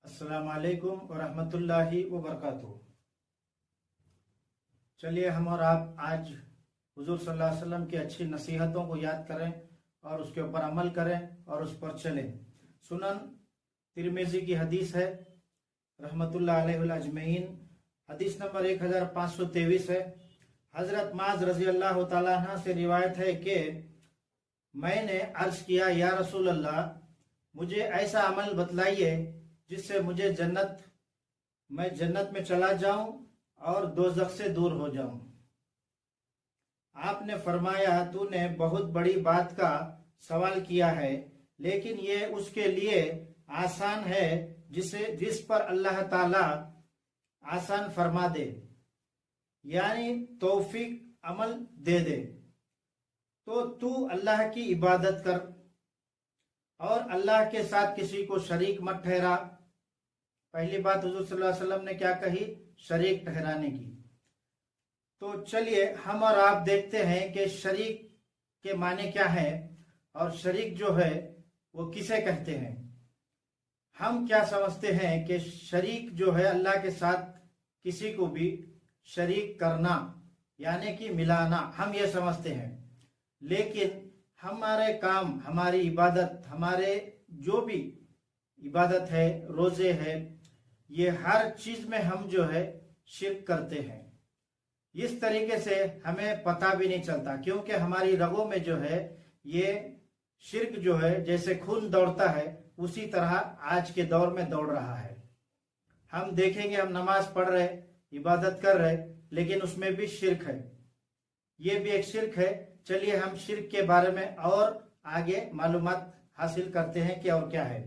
अस्सलाम वालेकुम वरहमतुल्लाहि वबरकातुहू। चलिए हम और आप आज हुजूर सल्लल्लाहु अलैहि वसल्लम की अच्छी नसीहतों को याद करें और उसके ऊपर अमल करें और उस पर चलें। सुनन तिरमिज़ी की हदीस है रहमतुल्लाह अलैहि अजमईन, हदीस नंबर 1523 है। हजरत माज रजी अल्लाह तआला अन्हा से रिवायत है कि मैंने अर्ज किया, या रसूल अल्लाह, मुझे ऐसा अमल बतलाइए जिससे मैं जन्नत में चला जाऊं और दोज़ख से दूर हो जाऊं। आपने फरमाया, तूने बहुत बड़ी बात का सवाल किया है, लेकिन ये उसके लिए आसान है जिस पर अल्लाह ताला आसान फरमा दे, यानी तौफीक अमल दे दे। तो तू अल्लाह की इबादत कर और अल्लाह के साथ किसी को शरीक मत ठहरा। पहली बात हुजूर सल्लल्लाहु अलैहि वसल्लम ने क्या कही? शरीक ठहराने की। तो चलिए हम और आप देखते हैं कि शरीक के माने क्या है और शरीक जो है वो किसे कहते हैं। हम क्या समझते हैं कि शरीक जो है अल्लाह के साथ किसी को भी शरीक करना यानी कि मिलाना, हम ये समझते हैं। लेकिन हमारे काम, हमारी इबादत, हमारे जो भी इबादत है, रोजे है, ये हर चीज में हम जो है शिर्क करते हैं। इस तरीके से हमें पता भी नहीं चलता, क्योंकि हमारी रगों में जो है ये शिर्क जो है जैसे खून दौड़ता है उसी तरह आज के दौर में दौड़ रहा है। हम देखेंगे, हम नमाज पढ़ रहे, इबादत कर रहे, लेकिन उसमें भी शिर्क है। ये भी एक शिर्क है। चलिए हम शिर्क के बारे में और आगे मालूमात हासिल करते हैं कि और क्या है।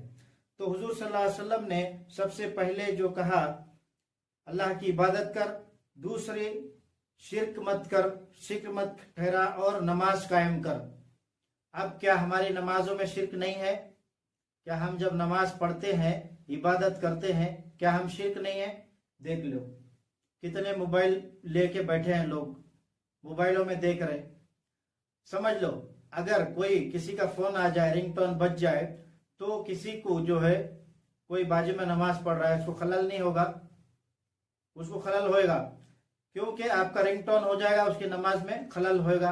तो हुजूर सल्लल्लाहु अलैहि वसल्लम ने सबसे पहले जो कहा, अल्लाह की इबादत कर, दूसरी शिर्क मत कर, शिर्क मत ठहरा और नमाज कायम कर। अब क्या हमारी नमाजों में शिर्क नहीं है? क्या हम जब नमाज पढ़ते हैं, इबादत करते हैं, क्या हम शिर्क नहीं है? देख लो कितने मोबाइल लेके बैठे हैं लोग, मोबाइलों में देख रहे। समझ लो अगर कोई किसी का फोन आ जाए, रिंगटोन बज जाए, तो किसी को जो है कोई बाजू में नमाज पढ़ रहा है, उसको खलल नहीं होगा? उसको खलल होएगा, क्योंकि आपका रिंगटोन हो जाएगा, उसकी नमाज में खलल होएगा।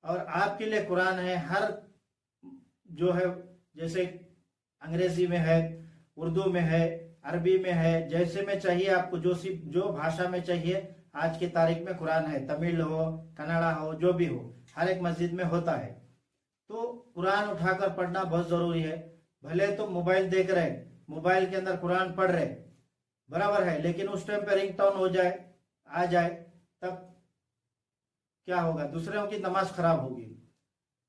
और आपके लिए कुरान है, हर जो है जैसे अंग्रेजी में है, उर्दू में है, अरबी में है, जैसे में चाहिए आपको, जो भाषा में चाहिए आज की तारीख में कुरान है। तमिल हो, कन्नड़ा हो, जो भी हो, हर एक मस्जिद में होता है। तो कुरान उठाकर पढ़ना बहुत जरूरी है। भले तो मोबाइल देख रहे, मोबाइल के अंदर कुरान पढ़ रहे, बराबर है, लेकिन उस टाइम पे रिंगटोन हो जाए, आ जाए, तब क्या होगा? दूसरों की नमाज खराब होगी।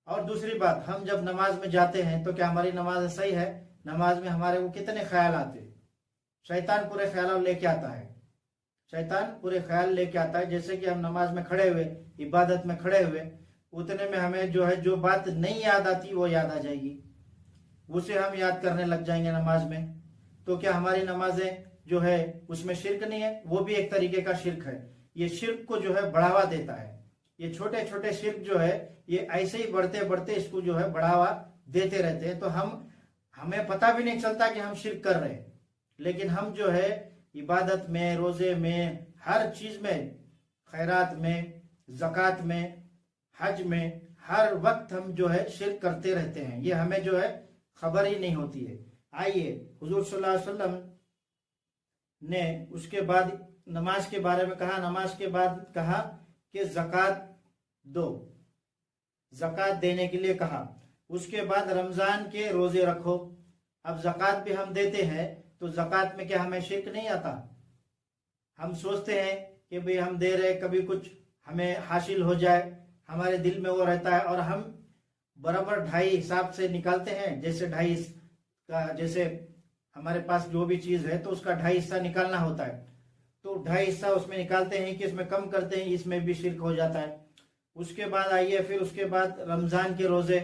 और दूसरी बात, हम जब नमाज में जाते हैं तो क्या हमारी नमाज सही है? नमाज में हमारे को कितने ख्याल आते? शैतान पूरे ख्याल लेके आता है। शैतान पूरे ख्याल लेके आता है। जैसे कि हम नमाज में खड़े हुए, इबादत में खड़े हुए, उतने में हमें जो है जो बात नहीं याद आती वो याद आ जाएगी, उसे हम याद करने लग जाएंगे नमाज में। तो क्या हमारी नमाजें जो है उसमें शिर्क नहीं है? वो भी एक तरीके का शिर्क है। ये शिर्क को जो है बढ़ावा देता है। ये छोटे छोटे शिर्क जो है ये ऐसे ही बढ़ते बढ़ते इसको जो है बढ़ावा देते रहते हैं। तो हमें पता भी नहीं चलता कि हम शिर्क कर रहे हैं, लेकिन हम जो है इबादत में, रोजे में, हर चीज में, खैरात में, ज़कात में, हज में, हर वक्त हम जो है शिर्क करते रहते हैं। ये हमें जो है खबर ही नहीं होती है। आइए, हुजूर सल्लल्लाहु अलैहि वसल्लम ने उसके बाद नमाज के बारे में कहा। नमाज के बाद कहा कि ज़कात दो, ज़कात देने के लिए कहा। उसके बाद रमजान के रोजे रखो। अब ज़कात भी हम देते हैं, तो ज़कात में क्या हमें शिर्क नहीं आता? हम सोचते हैं कि भाई हम दे रहे, कभी कुछ हमें हासिल हो जाए, हमारे दिल में वो रहता है, और हम बराबर ढाई हिसाब से निकालते हैं। जैसे ढाई का, जैसे हमारे पास जो भी चीज है तो उसका ढाई हिस्सा निकालना होता है, तो ढाई हिस्सा उसमें निकालते हैं कि इसमें कम करते हैं, इसमें भी शिर्क हो जाता है। उसके बाद आइए, फिर उसके बाद रमजान के रोजे,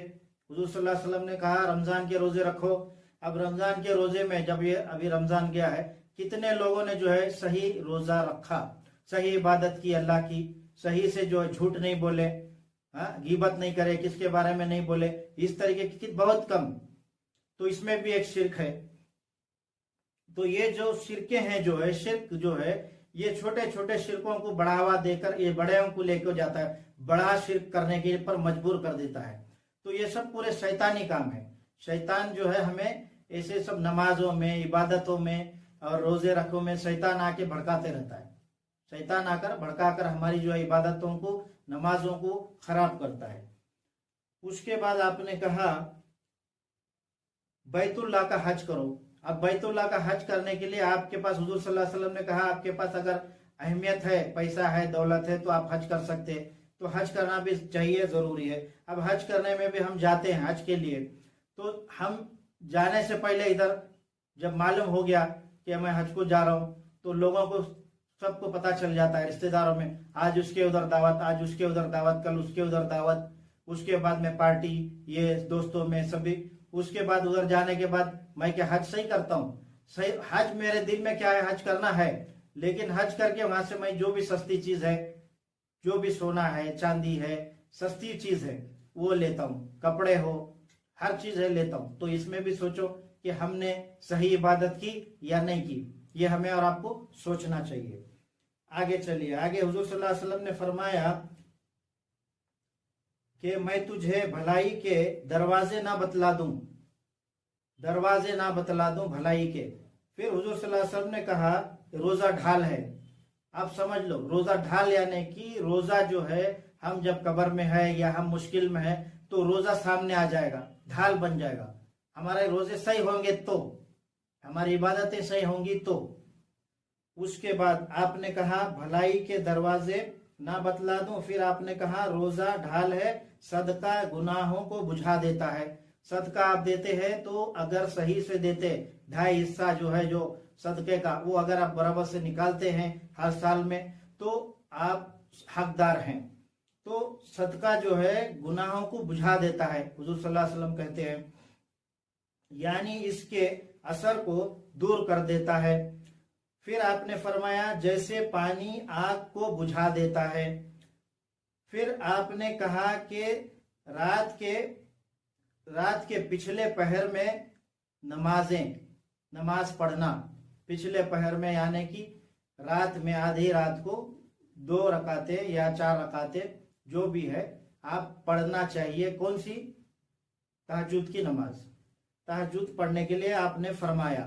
हुजूर सल्लल्लाहु अलैहि वसल्लम ने कहा रमजान के रोजे रखो। अब रमजान के रोजे में, जब ये अभी रमजान गया है, कितने लोगों ने जो है सही रोजा रखा, सही इबादत की अल्लाह की, सही से जो है झूठ नहीं बोले, गीबत नहीं करे, किसके बारे में नहीं बोले, इस तरीके की बहुत कम। तो इसमें भी एक शिर्क है। تو ये जो शिरके हैं जो है, शिरक जो है ये छोटे छोटे शिरकों को बढ़ावा देकर ये बड़े को लेकर जाता है, बड़ा शिरक करने के पर मजबूर कर देता है। तो ये सब पूरे शैतानी काम है। शैतान जो है हमें ऐसे सब नमाजों में, इबादतों में और रोजे रखों में शैतान आके भड़काते रहता है। शैतान आकर भड़काकर हमारी जो है इबादतों को, नमाजों को खराब करता है। उसके बाद आपने कहा बैतुल्लाह का हज करो। अब बैतुल्लाह का हज करने के लिए आपके पास, हुजूर सल्लल्लाहु अलैहि वसल्लम ने कहा आपके पास अगर अहमियत है, पैसा है, दौलत है तो आप हज कर सकते हैं। तो हज करना भी चाहिए, जरूरी है। अब हज करने में भी हम जाते हैं हज के लिए, तो हम जाने से पहले इधर जब मालूम हो गया कि मैं हज को जा रहा हूँ, तो लोगों को सबको पता चल जाता है, रिश्तेदारों में, आज उसके उधर दावत, आज उसके उधर दावत, कल उसके उधर दावत, उसके बाद में पार्टी, ये दोस्तों में सभी। उसके बाद उधर जाने के बाद मैं क्या हज सही करता हूँ? सही हज मेरे दिल में क्या है, हज करना है, लेकिन हज करके वहां से मैं जो भी सस्ती चीज है, जो भी सोना है, चांदी है, सस्ती चीज है वो लेता हूँ, कपड़े हो, हर चीज है लेता हूँ। तो इसमें भी सोचो कि हमने सही इबादत की या नहीं की, ये हमें और आपको सोचना चाहिए। आगे चलिए, आगे हुजूर सल्लल्लाहु अलैहि वसल्लम ने फरमाया कि मैं तुझे भलाई के दरवाजे ना बतला दूं, दरवाजे ना बतला दूं भलाई के। फिर हुजूर सल्लल्लाहु अलैहि वसल्लम ने कहा रोजा ढाल है। आप समझ लो, रोजा ढाल यानी कि रोजा जो है, हम जब कब्र में है या हम मुश्किल में है तो रोजा सामने आ जाएगा, ढाल बन जाएगा। हमारे रोजे सही होंगे तो, हमारी इबादतें सही होंगी तो। उसके बाद आपने कहा भलाई के दरवाजे ना बतला दूं, फिर आपने कहा रोजा ढाल है, सदका गुनाहों को बुझा देता है। सदका आप देते हैं तो अगर सही से देते, 2.5 हिस्सा जो है जो सदके का, वो अगर आप बराबर से निकालते हैं हर साल में, तो आप हकदार हैं। तो सदका जो है गुनाहों को बुझा देता है, हुजूर सल्लल्लाहु अलैहि वसल्लम कहते हैं, यानी इसके असर को दूर कर देता है। फिर आपने फरमाया जैसे पानी आग को बुझा देता है। फिर आपने कहा कि रात के पिछले पहर में नमाज पढ़ना, पिछले पहर में यानी कि रात में आधी रात को 2 रकातें या 4 रकातें जो भी है आप पढ़ना चाहिए। कौन सी? तहज्जुद की नमाज। तहज्जुद पढ़ने के लिए आपने फरमाया।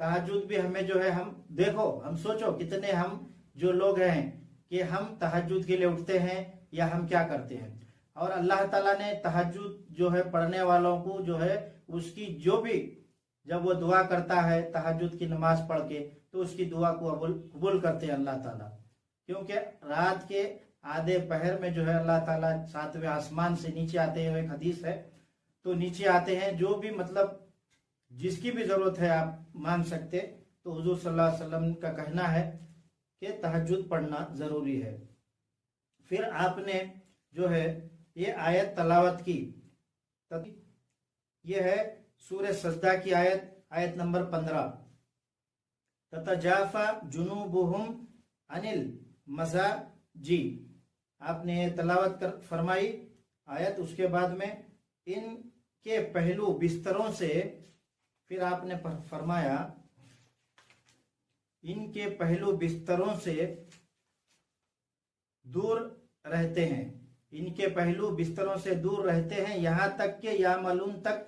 तहज्जुद भी हमें जो है, हम देखो, हम सोचो कितने हम जो लोग हैं कि हम तहज्जुद के लिए उठते हैं या हम क्या करते हैं। और अल्लाह ताला ने तहज्जुद जो है पढ़ने वालों को जो है उसकी जो भी, जब वो दुआ करता है तहज्जुद की नमाज पढ़ के, तो उसकी दुआ को कबूल करते हैं अल्लाह ताला। क्योंकि रात के आधे पहर में जो है अल्लाह ताला 7वें आसमान से नीचे आते हैं, एक हदीस है, तो नीचे आते हैं, जो भी मतलब जिसकी भी जरूरत है आप मांग सकते। तो हुजूर सल्लल्लाहु अलैहि वसल्लम का कहना है कि तहज्जुद पढ़ना जरूरी है। फिर आपने जो है ये आयत तलावत की, ये है सूरह सजदा की आयत नंबर 15, ततजाफा जुनूबुहुम अनिल मज़ाजी। आपने तलावत कर फरमाई आयत। उसके बाद में इनके पहलू बिस्तरों से, फिर आपने फरमाया इनके पहलू बिस्तरों से दूर रहते हैं, इनके पहलू बिस्तरों से दूर रहते हैं, यहां तक के यामलून तक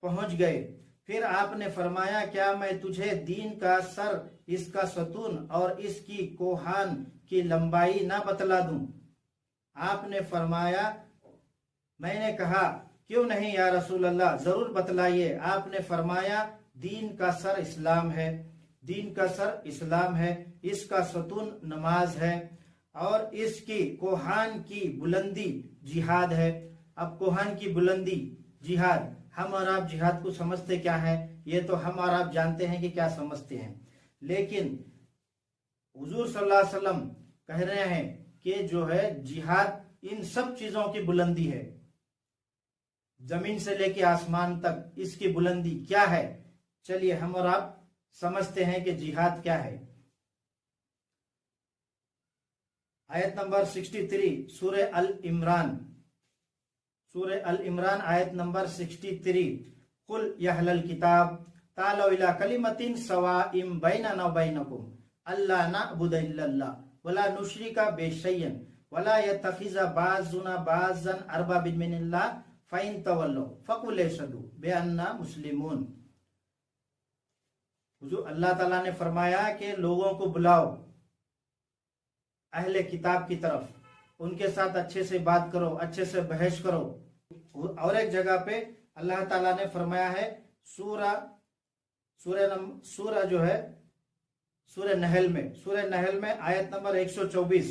पहुंच गए। फिर आपने फरमाया क्या मैं तुझे दीन का सर, इसका सतून और इसकी कोहान की लंबाई ना बतला दूं? आपने फरमाया, मैंने कहा क्यों नहीं या रसूल अल्लाह, जरूर बतलाइए। आपने फरमाया दीन का सर इस्लाम है, दीन का सर इस्लाम है, इसका सतून नमाज है और इसकी कोहान की बुलंदी जिहाद है। अब कोहान की बुलंदी जिहाद, हम और आप जिहाद को समझते क्या है, ये तो हम और आप जानते हैं कि क्या समझते हैं, लेकिन हुजूर सल्लल्लाहु अलैहि वसल्लम कह रहे हैं कि जो है जिहाद इन सब चीजों की बुलंदी है, जमीन से लेके आसमान तक इसकी बुलंदी क्या है। चलिए हम और आप समझते हैं कि जिहाद क्या है। आयत नंबर 63 सूरह अल इमरान, सूरह अल इमरान आयत नंबर 63, कुल यहलल किताब तालौ इला कलिमतिन सवाइम बैनना व बैनकुम अल्ला नअबुद इल्लल्लाह वला नुश्रिका बिशैयन वला यतखिज़ बाज़ुना बाज़न अरबाबिन मिनल्लाह फ़इन तवल्लौ फ़कुल अशहदु बिअन्ना मुस्लिमून। हुजूर अल्लाह ताला ने फरमाया कि लोगों को बुलाओ अहले किताब की तरफ, उनके साथ अच्छे से बात करो, अच्छे से बहस करो। और एक जगह पे अल्लाह ताला ने फरमाया है सूरह जो है सूरह नहल में आयत नंबर 124,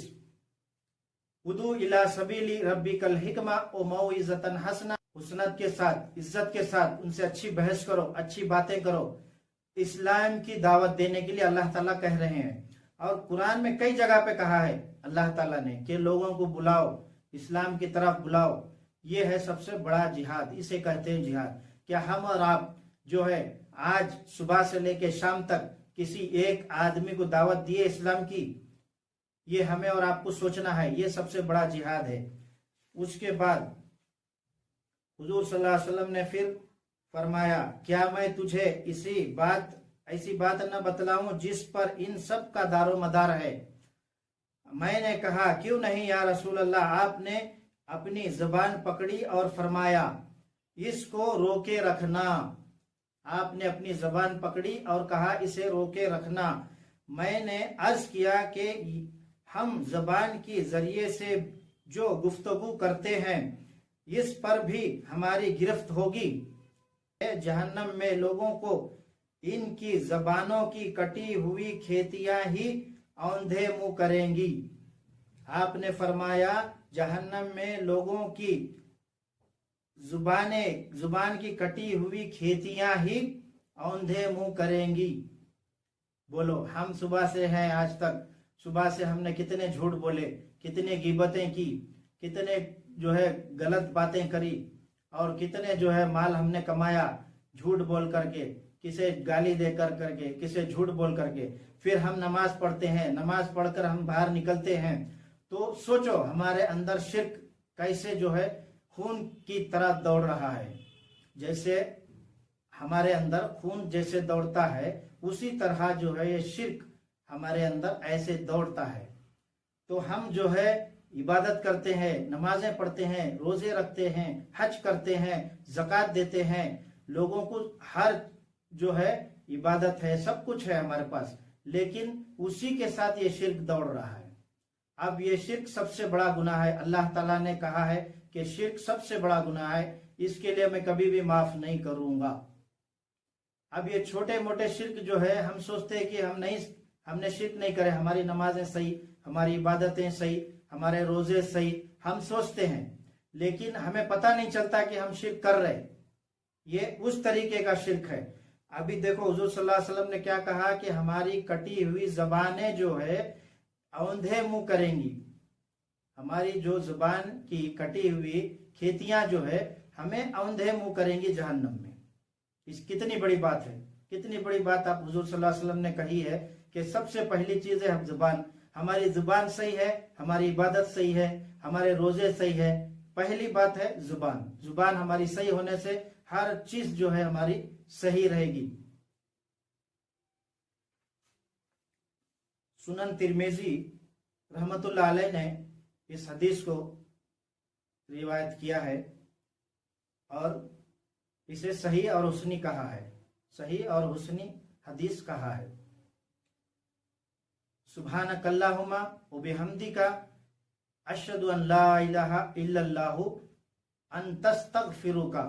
उदू इला सबीली रब्बिकल हिकमा व मौइज़तन हसना, हुस्नत के साथ, इज्जत के साथ उनसे अच्छी बहस करो, अच्छी बातें करो। इस्लाम की दावत देने के लिए अल्लाह ताला कह रहे हैं। और कुरान में कई जगह पे कहा है अल्लाह ताला ने कि लोगों को बुलाओ, इस्लाम की तरफ बुलाओ। ये है सबसे बड़ा जिहाद, इसे कहते हैं जिहाद। क्या हम और आप जो है आज सुबह से लेकर शाम तक किसी एक आदमी को दावत दिए इस्लाम की? ये हमें और आपको सोचना है, ये सबसे बड़ा जिहाद है। उसके बाद हुजूर सल्लल्लाहु अलैहि वसल्लम ने फिर फरमाया, क्या मैं तुझे ऐसी बात न बतलाऊं जिस पर इन सब का दारो मदार है? मैंने कहा, क्यों नहीं या रसूल अल्लाह। आपने अपनी जुबान पकड़ी और फरमाया, इसको रोके रखना। आपने अपनी जुबान पकड़ी और कहा, इसे रोके रखना। मैंने अर्ज किया कि हम जुबान की जरिए से जो गुफ्तगू करते हैं इस पर भी हमारी गिरफ्त होगी। जहन्नम में लोगों को इनकी जबानों की कटी हुई खेतियां ही औंधे मुंह करेंगी। आपने फरमाया, जहन्नम में लोगों की जुबान की कटी हुई खेतियां ही औंधे मुंह करेंगी। बोलो, हम सुबह से हैं आज तक, सुबह से हमने कितने झूठ बोले, कितने गिबतें की, कितने जो है गलत बातें करी, और कितने जो है माल हमने कमाया झूठ बोल करके, किसे गाली दे करके, किसे झूठ बोल करके। फिर हम नमाज पढ़ते हैं, नमाज पढ़कर हम बाहर निकलते हैं। तो सोचो हमारे अंदर शिर्क कैसे जो है खून की तरह दौड़ रहा है। जैसे हमारे अंदर खून जैसे दौड़ता है उसी तरह जो है ये शिर्क हमारे अंदर ऐसे दौड़ता है। तो हम जो है इबादत करते हैं, नमाजें पढ़ते हैं, रोजे रखते हैं, हज करते हैं, ज़कात देते हैं, लोगों को हर जो है इबादत है, सब कुछ है हमारे पास, लेकिन उसी के साथ ये शिर्क दौड़ रहा है। अब ये शिर्क सबसे बड़ा गुनाह है। अल्लाह ताला ने कहा है कि शिर्क सबसे बड़ा गुनाह है, इसके लिए मैं कभी भी माफ नहीं करूंगा। अब ये छोटे मोटे शिर्क जो है हम सोचते हैं कि हमने शिर्क नहीं करे, हमारी नमाजें सही, हमारी इबादतें सही, हमारे रोजे सही, हम सोचते हैं, लेकिन हमें पता नहीं चलता कि हम शिर्क कर रहे। ये उस तरीके का शिर्क है। अभी देखो हुजूर सल्लल्लाहु अलैहि वसल्लम ने क्या कहा कि हमारी कटी हुई जबानें जो है औंधे मुंह करेंगी। हमारी जो जुबान की कटी हुई खेतियां जो है हमें औंधे मुंह करेंगी जहन्नम में। इस कितनी बड़ी बात है, कितनी बड़ी बात आप हुजूर सल्लल्लाहु अलैहि वसल्लम ने कही है कि सबसे पहली चीज है हम जुबान। हमारी जुबान सही है, हमारी इबादत सही है, हमारे रोजे सही है। पहली बात है जुबान। जुबान हमारी सही होने से हर चीज जो है हमारी सही रहेगी। सुनन तिरमिजी रहमतुल्लाह अलैह ने इस हदीस को रिवायत किया है और इसे सही और हुस्नी कहा है, सही और हुस्नी हदीस कहा है। सुब्हानकल्लाहुम्मा व बिहम्दिका अशहदु अन ला इलाहा इल्लल्लाहु अन्तस्तगफिरुका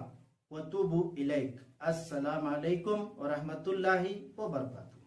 व तुबु इलैक। अस्सलामु अलैकुम व रहमतुल्लाहि व बरकातुहू।